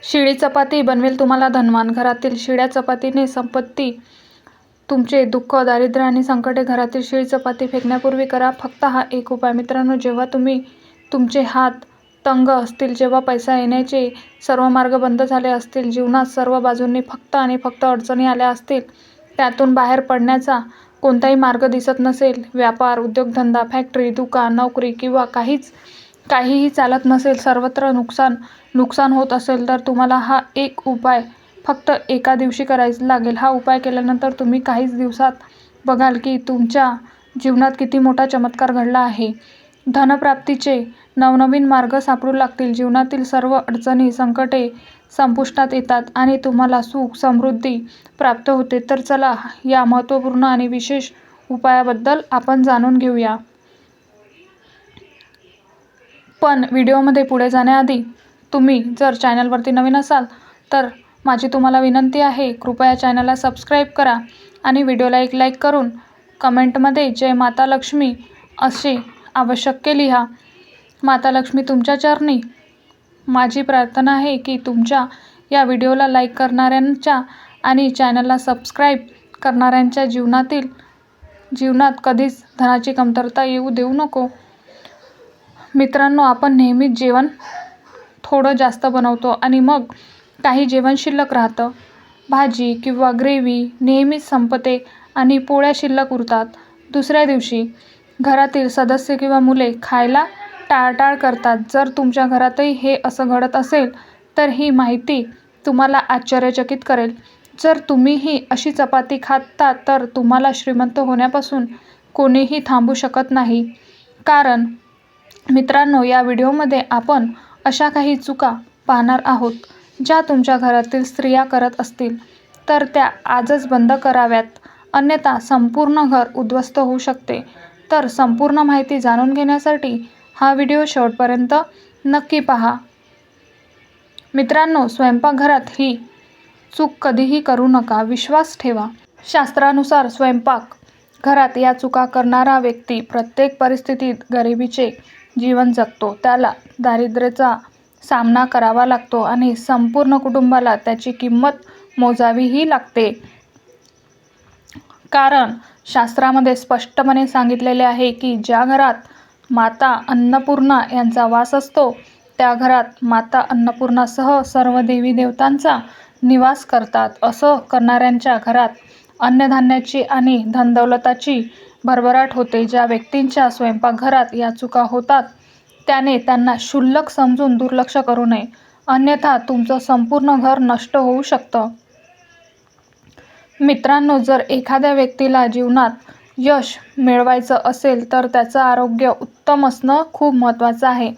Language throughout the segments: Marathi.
शिळी चपाती बनवेल तुम्हाला धनवान. घरातील शिळ्या चपातीने संपत्ती, तुमचे दुःख, दारिद्र्य आणि संकटे. घरातील शिळी चपाती फेकण्यापूर्वी करा फक्त हा एक उपाय. मित्रांनो, जेव्हा तुमचे हात तंग असतील, जेव्हा पैसा येण्याचे सर्व मार्ग बंद झाले असतील, जीवनात सर्व बाजूंनी फक्त आणि फक्त अडचणी आल्या असतील, त्यातून बाहेर पडण्याचा कोणताही मार्ग दिसत नसेल, व्यापार, उद्योगधंदा, फॅक्टरी, दुकान, नोकरी किंवा काहीही चालत नसेल, सर्वत्र नुकसान होत असेल, तर तुम्हाला हा एक उपाय फक्त एका दिवशी करायला लागेल. हा उपाय केल्यानंतर तुम्ही काहीच दिवसात बघाल की तुमच्या जीवनात किती मोठा चमत्कार घडला आहे. धनप्राप्तीचे नवनवीन मार्ग सापडू लागतील. जीवनातील सर्व अडचणी, संकटे संपुष्टात येतात आणि तुम्हाला सुख, समृद्धी प्राप्त होते. तर चला या महत्त्वपूर्ण आणि विशेष उपायाबद्दल आपण जाणून घेऊया. पण व्हिडिओमध्ये पुढे जाण्याआधी तुम्ही जर चॅनलवरती नवीन असाल तर माझी तुम्हाला विनंती आहे, कृपया चॅनलला सबस्क्राईब करा आणि व्हिडिओला एक लाईक करून कमेंटमध्ये जय माता लक्ष्मी असे आवश्यक लिहा. माता लक्ष्मी तुमच्या चरणी माझी प्रार्थना आहे की तुमच्या या व्हिडिओला लाईक करणाऱ्यांच्या आणि चॅनलला सबस्क्राईब करणाऱ्यांच्या जीवनात कधीच धनाची कमतरता येऊ देऊ नको. मित्रांनो, आपण नेहमीच जेवण थोडं जास्त बनवतो आणि मग काही जेवण शिल्लक राहतं. भाजी किंवा ग्रेव्ही नेहमीच संपते आणि पोळ्या शिल्लक उरतात. दुसऱ्या दिवशी घरातील सदस्य किंवा मुले खायला टाळाटाळ करतात. जर तुमच्या घरातही हे असं घडत असेल तर ही माहिती तुम्हाला आश्चर्यचकित करेल. जर तुम्हीही अशी चपाती खाता तर तुम्हाला श्रीमंत होण्यापासून कोणीही थांबवू शकत नाही. कारण मित्रांनो, या व्हिडिओमध्ये आपण अशा काही चुका पाहणार आहोत ज्या तुमच्या घरातील स्त्रिया करत असतील तर त्या आजच बंद कराव्यात, अन्यथा संपूर्ण घर उद्ध्वस्त होऊ शकते. तर संपूर्ण माहिती जाणून घेण्यासाठी हा व्हिडिओ शेवटपर्यंत नक्की पहा. मित्रांनो, स्वयंपाकघरात ही चूक कधीही करू नका. विश्वास ठेवा. शास्त्रानुसार स्वयंपाक घरात या चुका करणारा व्यक्ती प्रत्येक परिस्थितीत गरिबीचे जीवन जगतो. त्याला दारिद्र्याचा सामना करावा लागतो आणि संपूर्ण कुटुंबाला त्याची किंमत मोजावीही लागते. कारण शास्त्रामध्ये स्पष्टपणे सांगितलेले आहे की ज्या घरात माता अन्नपूर्णा यांचा वास असतो त्या घरात माता अन्नपूर्णासह सर्व देवी देवतांचा निवास करतात. असं करणाऱ्यांच्या घरात अन्नधान्याची आणि धनदौलताची भरभराट होते. ज्या व्यक्तींच्या स्वयंपाकघरात या चुका होतात त्याने त्यांना क्षुल्लक समजून दुर्लक्ष करू नये, अन्यथा तुमचं संपूर्ण घर नष्ट होऊ शकतं. मित्रांनो, जर एखाद्या व्यक्तीला जीवनात यश मिळवायचं असेल तर त्याचं आरोग्य उत्तम असणं खूप महत्त्वाचं आहे.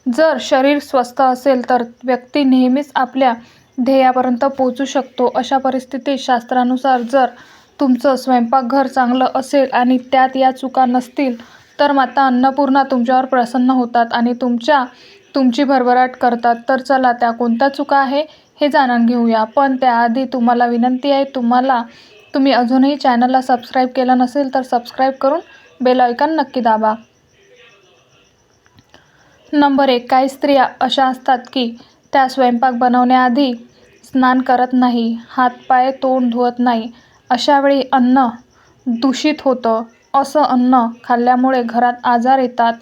जर शरीर स्वस्थ असेल तर व्यक्ती नेहमीच आपल्या ध्येयापर्यंत पोहोचू शकतो. अशा परिस्थितीत शास्त्रानुसार जर तुमचं स्वयंपाकघर चांगलं असेल आणि त्यात या चुका नसतील तर माता अन्नपूर्णा तुमच्यावर प्रसन्न होतात आणि तुमची भरभराट करतात. तर चला त्या कोणत्या चुका आहे हे जाणून घेऊया. पण त्याआधी तुम्हाला विनंती आहे, तुम्ही अजूनही चॅनलला सबस्क्राईब केलं नसेल तर सबस्क्राईब करून बेल आयकॉन नक्की दाबा. नंबर 1. काही स्त्रिया अशा असतात की त्या स्वयंपाक बनवण्याआधी स्नान करत नाही, हातपाय तोंड धुवत नाही. अशावेळी अन्न दूषित होतं. असं अन्न खाल्ल्यामुळे घरात आजार येतात,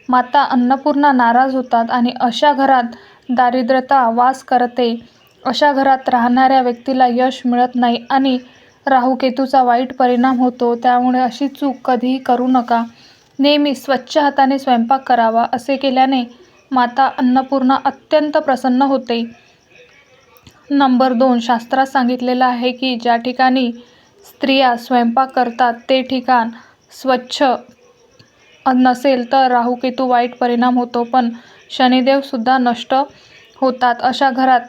माता अन्नपूर्णा नाराज होतात आणि अशा घरात दारिद्र्यता वास करते. अशा घरात राहणाऱ्या व्यक्तीला यश मिळत नाही आणि राहूकेतूचा वाईट परिणाम होतो. त्यामुळे अशी चूक कधीही करू नका. नेहमी स्वच्छ हाताने स्वयंपाक करावा. असे केल्याने माता अन्नपूर्णा अत्यंत प्रसन्न होते. नंबर 2. शास्त्रात सांगितलेलं आहे की ज्या ठिकाणी स्त्रिया स्वयंपाक करतात ते ठिकाण स्वच्छ नसेल तर राहूकेतू वाईट परिणाम होतो, पण शनिदेव सुद्धा नष्ट होतात. अशा घरात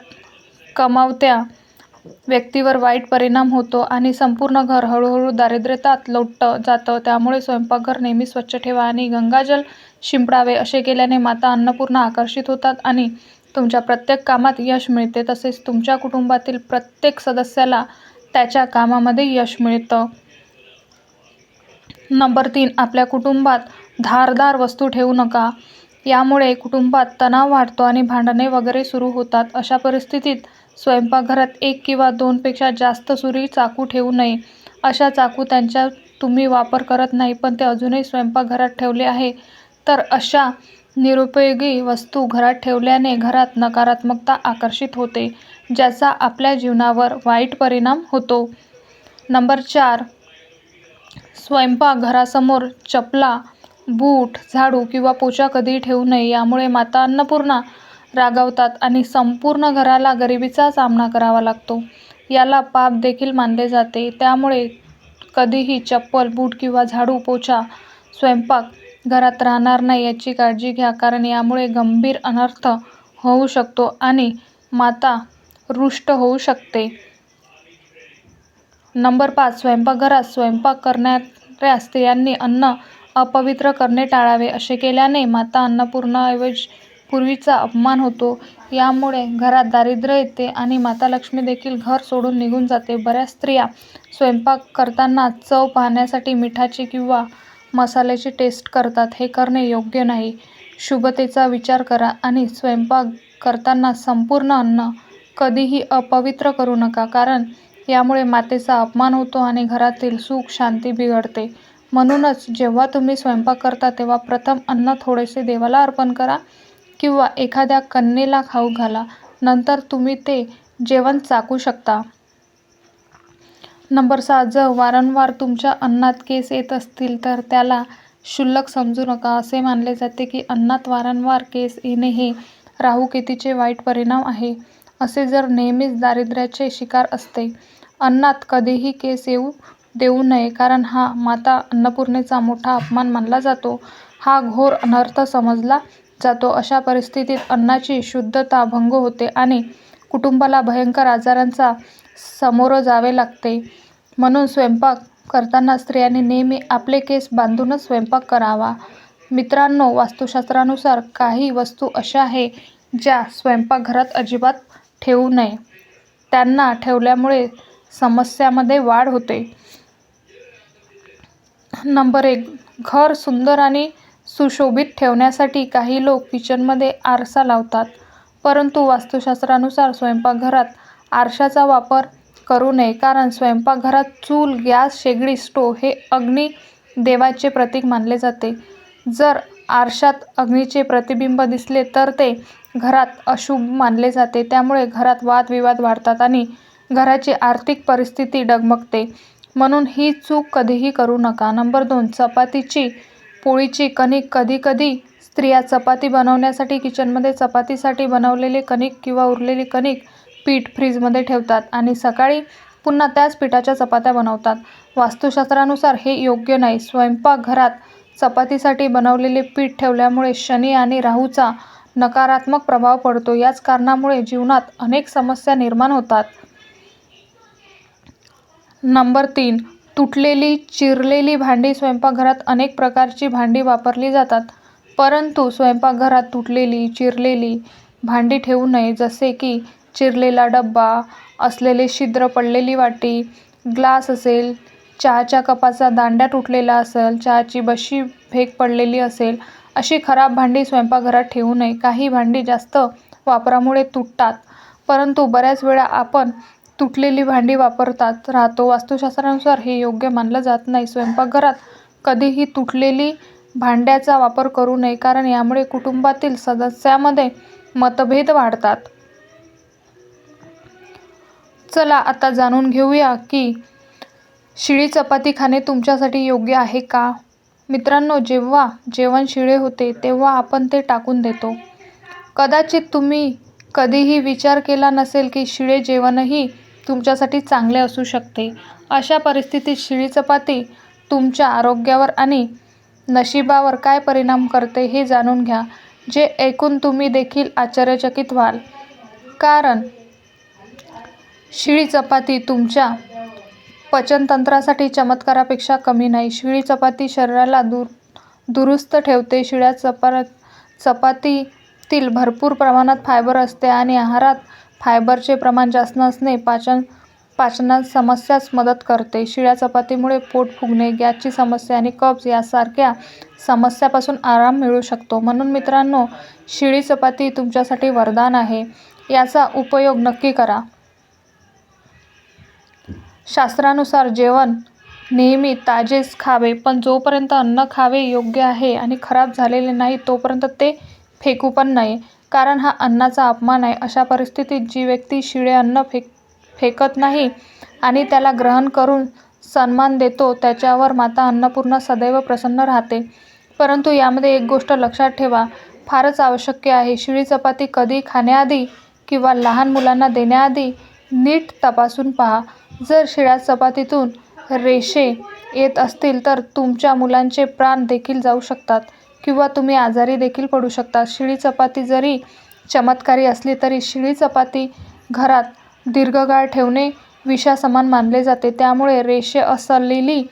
कमावत्या व्यक्तीवर वाईट परिणाम होतो आणि संपूर्ण घर हळूहळू दारिद्र्यात लोटलं जातं. त्यामुळे स्वयंपाकघर नेहमी स्वच्छ ठेवा आणि गंगाजल शिंपडावे. असे केल्याने माता अन्नपूर्णा आकर्षित होतात आणि तुमच्या प्रत्येक कामात यश मिळते. तसेच तुमच्या कुटुंबातील प्रत्येक सदस्याला त्याच्या कामामध्ये यश मिळतं. नंबर 3. आपल्या कुटुंबात धारदार वस्तू ठेवू नका. यामुळे कुटुंबात तणाव वाढतो आणि भांडणे वगैरे सुरू होतात. अशा परिस्थितीत स्वयंपाकघरात 1 किंवा 2 पेक्षा जास्त सुरी, चाकू ठेवू नये. अशा चाकू त्यांचा तुम्ही वापर करत नाही पण ते अजूनही स्वयंपाकघरात ठेवले आहे तर अशा निरुपयोगी वस्तू घरात ठेवल्याने घरात नकारात्मकता आकर्षित होते, ज्याचा आपल्या जीवनावर वाईट परिणाम होतो. नंबर 4. स्वयंपाकघरासमोर चपला, बूट, झाडू किंवा पोछा कधीही ठेवू नये. यामुळे माता अन्नपूर्णा रागावतात आणि संपूर्ण घराला गरिबीचा सामना करावा लागतो. याला पाप देखील मानले जाते. त्यामुळे कधीही चप्पल, बूट किंवा झाडू, पोछा स्वयंपाकघरात राहणार नाही याची काळजी घ्या, कारण यामुळे गंभीर अनर्थ होऊ शकतो आणि माता रुष्ट होऊ शकते. नंबर 5. स्वयंपाकघरात स्वयंपाक करणाऱ्या स्त्रियांनी अन्न अपवित्र करणे टाळावे. असे केल्याने माता अन्नपूर्णेचा अपमान होतो. यामुळे घरात दारिद्र्य येते आणि माता लक्ष्मी देखील घर सोडून निघून जाते. बऱ्याच स्त्रिया स्वयंपाक करताना चव पाहण्यासाठी मिठाची किंवा मसाल्याची टेस्ट करतात. हे करणे योग्य नाही. शुभतेचा विचार करा आणि स्वयंपाक करताना संपूर्ण अन्न कधीही अपवित्र करू नका, कारण यामुळे मातेचा अपमान होतो आणि घरातील सुख शांती बिघडते. म्हणूनच जेव्हा तुम्ही स्वयंपाक करता तेव्हा प्रथम अन्न थोडेसे देवाला अर्पण करा किंवा एखाद्या कन्येला खाऊ घाला. नंतर तुम्ही ते जेवण चाखू शकता. नंबर 6. जर वारंवार तुमच्या अन्नात केस येत असतील तर त्याला क्षुल्लक समजू नका. असे मानले जाते की अन्नात वारंवार केस येणे हे राहूकेतूचे वाईट परिणाम आहे. असे जर नेहमीच दारिद्र्याचे शिकार असते. अन्नात कधीही केस येऊ देऊ नये, कारण हा माता अन्नपूर्णेचा मोठा अपमान मानला जातो. हा घोर अनर्थ समजला जातो. अशा परिस्थितीत अन्नाची शुद्धता भंग होते आणि कुटुंबाला भयंकर आजारांना सामोरे जावे लागते. म्हणून स्वयंपाक करताना स्त्रियांनी नेहमी आपले केस बांधूनच स्वयंपाक करावा. मित्रांनो, वास्तुशास्त्रानुसार काही वस्तू अशा आहेत ज्या स्वयंपाकघरात अजिबात ठेवू नये. त्यांना ठेवल्यामुळे समस्यांमध्ये वाढ होते. नंबर 1. घर सुंदर आणि सुशोभित ठेवण्यासाठी काही लोक किचनमध्ये आरसा लावतात. परंतु वास्तुशास्त्रानुसार स्वयंपाकघरात आरशाचा वापर करू नये, कारण स्वयंपाकघरात चूल, गॅस, शेगडी, स्टोव्ह हे अग्निदेवाचे प्रतीक मानले जाते. जर आरशात अग्नीचे प्रतिबिंब दिसले तर ते घरात अशुभ मानले जाते. त्यामुळे घरात वादविवाद वाढतात आणि घराची आर्थिक परिस्थिती डगमगते. म्हणून ही चूक कधीही करू नका. नंबर 2. चपातीची, पोळीची कणिक. कधीकधी स्त्रिया चपाती बनवण्यासाठी किचनमध्ये चपातीसाठी बनवलेले कणिक किंवा उरलेली कणिक पीठ फ्रीजमध्ये ठेवतात आणि सकाळी पुन्हा त्याच पिठाच्या चपात्या बनवतात. वास्तुशास्त्रानुसार हे योग्य नाही. स्वयंपाकघरात चपातीसाठी बनवलेले पीठ ठेवल्यामुळे शनी आणि राहूचा नकारात्मक प्रभाव पडतो. याच कारणामुळे जीवनात अनेक समस्या निर्माण होतात. नंबर 3. तुटलेली, चिरलेली भांडी. स्वयंपाकघरात अनेक प्रकारची भांडी वापरली जातात, परंतु स्वयंपाकघरात तुटलेली, चिरलेली भांडी ठेवू नये. जसे की चिरलेला डब्बा असलेले छिद्र पडलेली वाटी, ग्लास असेल, चहाच्या कपाचा दांडा तुटलेला असेल, चहाची बशी भेग पडलेली असेल, अशी खराब भांडी स्वयंपाकघरात ठेवू नये. काही भांडी जास्त वापरामुळे तुटतात, परंतु बऱ्याच वेळा आपण तुटलेली भांडी वापरत राहतो. वास्तुशास्त्रानुसार हे योग्य मानलं जात नाही. स्वयंपाकघरात कधीही तुटलेली भांड्याचा वापर करू नये, कारण यामुळे कुटुंबातील सदस्यांमध्ये मतभेद वाढतात. चला आता जाणून घेऊया की शिळी चपाती खाणे तुमच्यासाठी योग्य आहे का? मित्रांनो, जेव्हा जेवण शिळे होते तेव्हा आपण ते टाकून देतो. कदाचित तुम्ही कधीही विचार केला नसेल की शिळे जेवणही तुमच्यासाठी चांगले असू शकते. अशा परिस्थितीत शिळी चपाती तुमच्या आरोग्यावर आणि नशिबावर काय परिणाम करते हे जाणून घ्या, जे ऐकून तुम्ही देखील आश्चर्यचकित व्हाल. कारण शिळी चपाती तुमच्या पचनतंत्रासाठी चमत्कारापेक्षा कमी नाही. शिळी चपाती शरीराला दुरुस्त ठेवते. शिळ्या चपातीतील भरपूर प्रमाणात फायबर असते आणि आहारात फायबरचे प्रमाण जास्त असणे पाचनात समस्यास मदत करते. शिळ्या चपातीमुळे पोट फुगणे, गॅसची समस्या आणि कब्ज यासारख्या समस्यापासून आराम मिळू शकतो. म्हणून मित्रांनो, शिळी चपाती तुमच्यासाठी वरदान आहे. याचा उपयोग नक्की करा. शास्त्रानुसार जेवण नेहमी ताजेच खावे, पण जोपर्यंत अन्न खावे योग्य आहे आणि खराब झालेले नाही तोपर्यंत ते फेकू पण नये, कारण हा अन्नाचा अपमान आहे. अशा परिस्थितीत जी व्यक्ती शिळे अन्न फेकत नाही आणि त्याला ग्रहण करून सन्मान देतो, त्याच्यावर माता अन्नपूर्णा सदैव प्रसन्न राहते. परंतु यामध्ये एक गोष्ट लक्षात ठेवा, फारच आवश्यक आहे. शिळी चपाती कधी खाण्याआधी किंवा लहान मुलांना देण्याआधी नीट तपासून पहा. जर शिळ्या चपातीतून रेषे येत असतील तर तुमच्या मुलांचे प्राण देखील जाऊ शकतात किंवा तुम्ही आजारी देखील पडू शकता. शिळी चपाती जरी चमत्कारी असली तरी शिळी चपाती घरात दीर्घकाळ ठेवणे विषासमान मानले जाते. त्यामुळे रेषे असलेली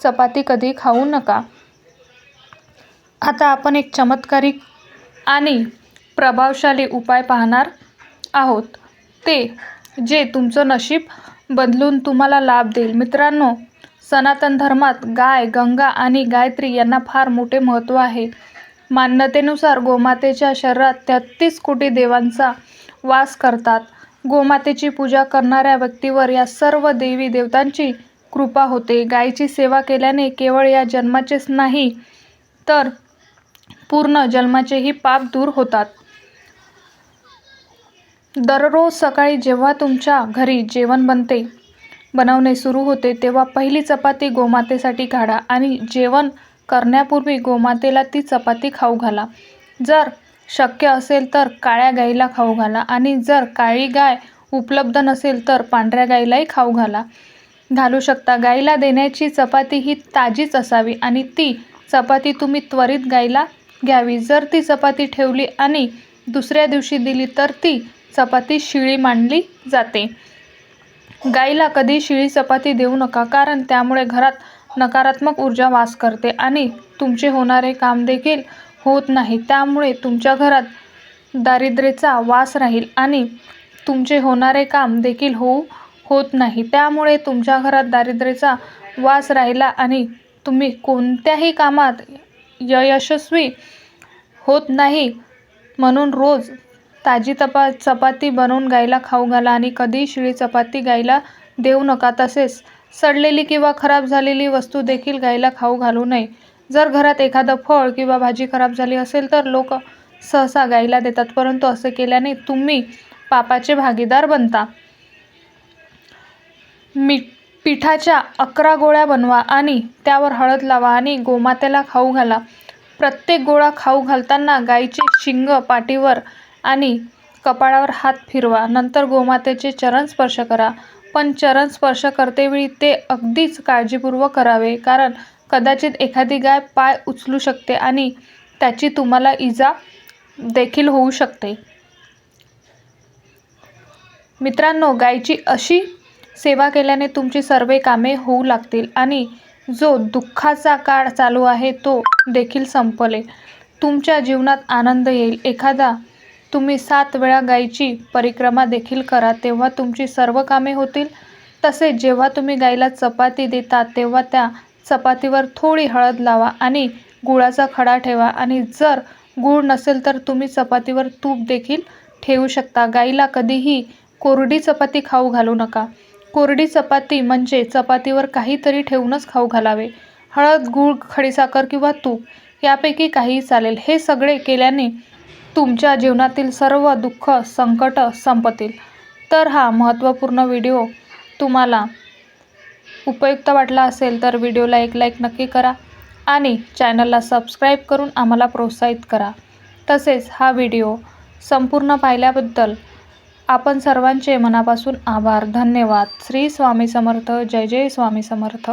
चपाती कधी खाऊ नका. आता आपण एक चमत्कारिक आणि प्रभावशाली उपाय पाहणार आहोत, ते जे तुमचं नशीब बदलून तुम्हाला लाभ देईल. मित्रांनो, सनातन धर्मात गाय, गंगा आणि गायत्री यांना फार मोठे महत्त्व आहे. मान्यतेनुसार गोमातेच्या शरीरात 33 कोटी देवांचा वास करतात. गोमातेची पूजा करणाऱ्या व्यक्तीवर या सर्व देवी देवतांची कृपा होते. गायीची सेवा केल्याने केवळ या जन्माचेच नाही तर पूर्ण जन्माचेही पाप दूर होतात. दररोज सकाळी जेव्हा तुमच्या घरी जेवण बनवणे सुरू होते तेव्हा पहिली चपाती गोमातेसाठी काढा आणि जेवण करण्यापूर्वी गोमातेला ती चपाती खाऊ घाला. जर शक्य असेल तर काळ्या गाईला खाऊ घाला आणि जर काळी गाय उपलब्ध नसेल तर पांढऱ्या गाईलाही खाऊ घालू शकता. गाईला देण्याची चपाती ही ताजीच असावी आणि ती चपाती तुम्ही त्वरित गाईला घ्यावी. जर ती चपाती ठेवली आणि दुसऱ्या दिवशी दिली तर ती चपाती शिळी मानली जाते. गाईला कधी शिळी चपाती देऊ नका, कारण त्यामुळे घरात नकारात्मक ऊर्जा वास करते आणि तुमचे होणारे काम देखील होत नाही. त्यामुळे तुमच्या घरात दारिद्र्याचा वास राहील आणि तुमचे होणारे काम देखील होत नाही. त्यामुळे तुमच्या घरात दारिद्र्याचा वास राहिला आणि तुम्ही कोणत्याही कामात यशस्वी होत नाही. म्हणून रोज ताजी चपाती बनवून गाईला खाऊ घाला आणि कधीही शिळी चपाती गाईला देऊ नका. तसेच सडलेली किंवा खराब झालेली वस्तू देखील गाईला खाऊ घालू नये. जर घरात एखादं फळ किंवा भाजी खराब झाली असेल तर लोक सहसा गाईला देतात, परंतु असे केल्याने तुम्ही पापाचे भागीदार बनता. पिठाच्या 11 गोळ्या बनवा आणि त्यावर हळद लावा आणि गोमातेला खाऊ घाला. प्रत्येक गोळा खाऊ घालताना गाईचे शिंग पाठीवर आणि कपाळावर हात फिरवा. नंतर गोमातेचे चरण स्पर्श करा, पण चरण स्पर्श करतेवेळी ते अगदीच काळजीपूर्वक करावे, कारण कदाचित एखादी गाय पाय उचलू शकते आणि त्याची तुम्हाला इजा देखील होऊ शकते. मित्रांनो, गायीची अशी सेवा केल्याने तुमची सर्व कामे होऊ लागतील आणि जो दुःखाचा काळ चालू आहे तो देखील संपलेल. तुमच्या जीवनात आनंद येईल. तुम्ही 7 वेळा गायीची परिक्रमा देखील करा, तेव्हा तुमची सर्व कामे होतील. तसेच जेव्हा तुम्ही गायीला चपाती देता तेव्हा त्या चपातीवर थोडी हळद लावा आणि गुळाचा खडा ठेवा आणि जर गूळ नसेल तर तुम्ही चपातीवर तूप देखील ठेवू शकता. गायीला कधीही कोरडी चपाती खाऊ घालू नका. कोरडी चपाती म्हणजे चपातीवर काहीतरी ठेवूनच खाऊ घालावे. हळद, गूळ, खडीसाखर किंवा तूप यापैकी काहीही चालेल. हे सगळे केल्याने तुमच्या जीवनातील सर्व दुःख, संकट संपतील. तर हा महत्त्वपूर्ण व्हिडिओ तुम्हाला उपयुक्त वाटला असेल तर व्हिडिओला एक लाईक नक्की करा आणि चॅनलला सबस्क्राईब करून आम्हाला प्रोत्साहित करा. तसेच हा व्हिडिओ संपूर्ण पाहिल्याबद्दल आपण सर्वांचे मनापासून आभार. धन्यवाद. श्री स्वामी समर्थ. जय जय स्वामी समर्थ.